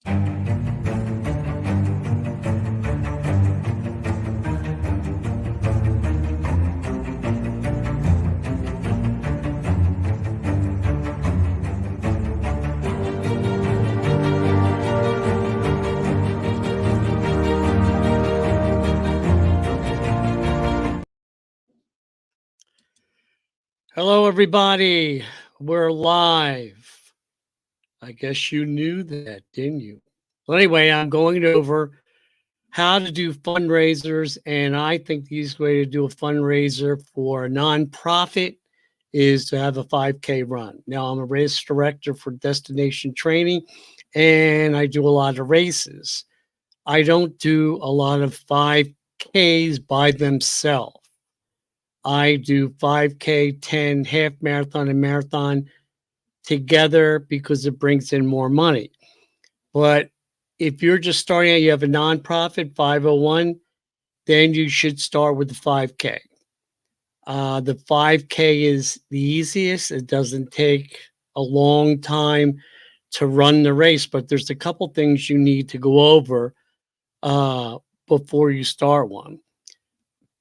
Hello, everybody. We're live. I guess you knew that, didn't you? Well, anyway, I'm going over how to do fundraisers, and I think the easiest way to do a fundraiser for a nonprofit is to have a 5K run. Now, I'm a race director for Destination Training, and I do a lot of races. I don't do a lot of 5Ks by themselves. I do 5K, 10, half marathon, and marathon together because it brings in more money. But if you're just starting out, you have a nonprofit 501, then you should start with the 5K. The 5K is the easiest. It doesn't take a long time to run the race, but there's a couple things you need to go over before you start one.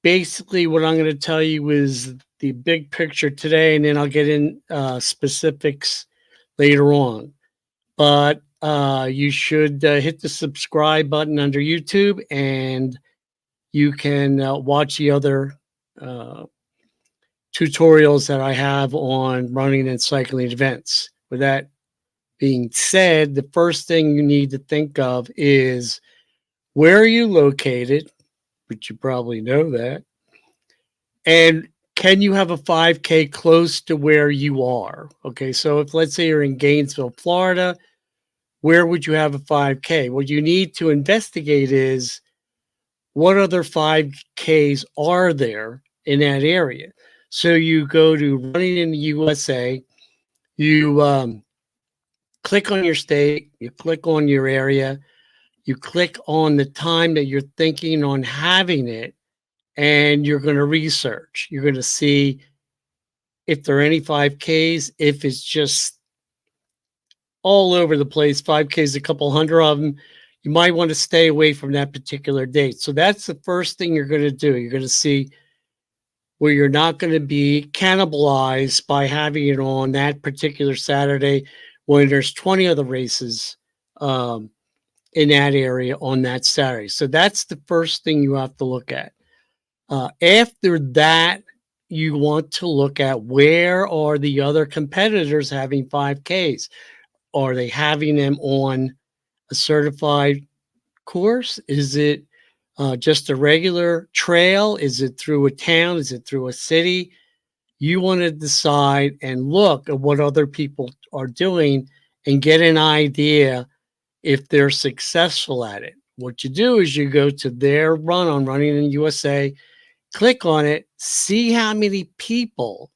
Basically, what I'm going to tell you is the big picture today, and then I'll get in specifics later on. But you should hit the subscribe button under YouTube, and you can watch the other tutorials that I have on running and cycling events. With that being said, the first thing you need to think of is where are you located, which you probably know that, and can you have a 5K close to where you are? Okay, so if let's say you're in Gainesville, Florida, where would you have a 5K? What you need to investigate is what other 5Ks are there in that area. So you go to Running in the USA, you click on your state, you click on your area, you click on the time that you're thinking on having it, and you're going to research. You're going to see if there are any 5Ks, if it's just all over the place, 5Ks, a couple hundred of them, you might want to stay away from that particular date. So that's the first thing you're going to do. You're going to see where you're not going to be cannibalized by having it on that particular Saturday when there's 20 other races in that area on that Saturday. So that's the first thing you have to look at. After that, you want to look at where are the other competitors having 5Ks. Are they having them on a certified course? Is it just a regular trail? Is it through a town? Is it through a city? You want to decide and look at what other people are doing and get an idea if they're successful at it. What you do is you go to their run on Running in USA, click on it, see how many people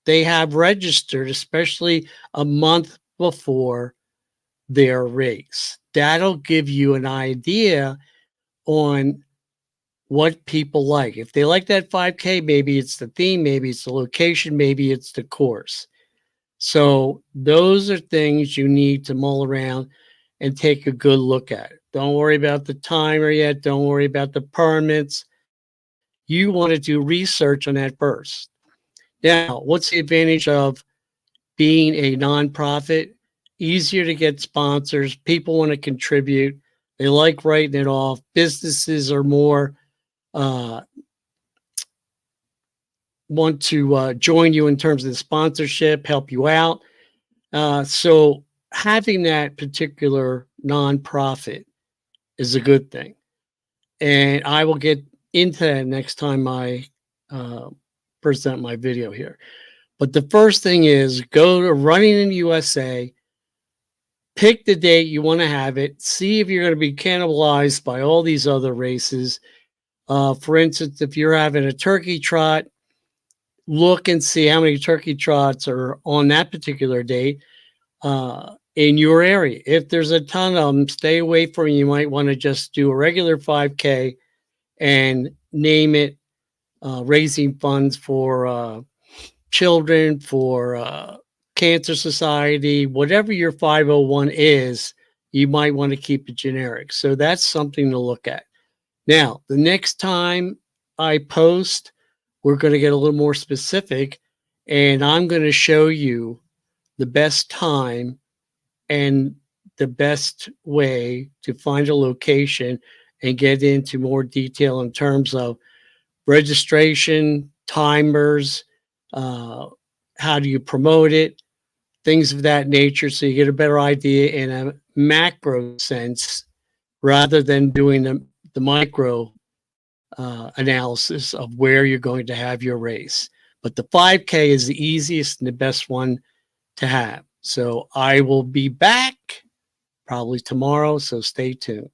they have registered, especially a month before their race. That'll give you an idea on what people like. If they like that 5K, maybe it's the theme, maybe it's the location, maybe it's the course. So those are things you need to mull around and take a good look at it. Don't worry about the timer yet. Don't worry about the permits. You want to do research on that first. Now, what's the advantage of being a nonprofit? Easier to get sponsors. People want to contribute. They like writing it off. Businesses are more want to join you in terms of the sponsorship, help you out. So having that particular nonprofit is a good thing. And I will get into that next time I present my video here. But the first thing is go to Running in the USA, pick the date you want to have it, see if you're going to be cannibalized by all these other races. For instance, if you're having a turkey trot, look and see how many turkey trots are on that particular date in your area. If there's a ton of them, stay away from them. You might want to just do a regular 5K and name it raising funds for children, for Cancer Society, whatever your 501 is, you might want to keep it generic. So that's something to look at. Now, the next time I post, we're going to get a little more specific, and I'm going to show you the best time and the best way to find a location and get into more detail in terms of registration, timers, uh, how do you promote it, things of that nature, so you get a better idea in a macro sense rather than doing the micro analysis of where you're going to have your race. But the 5K is the easiest and the best one to have. So I will be back probably tomorrow, so stay tuned.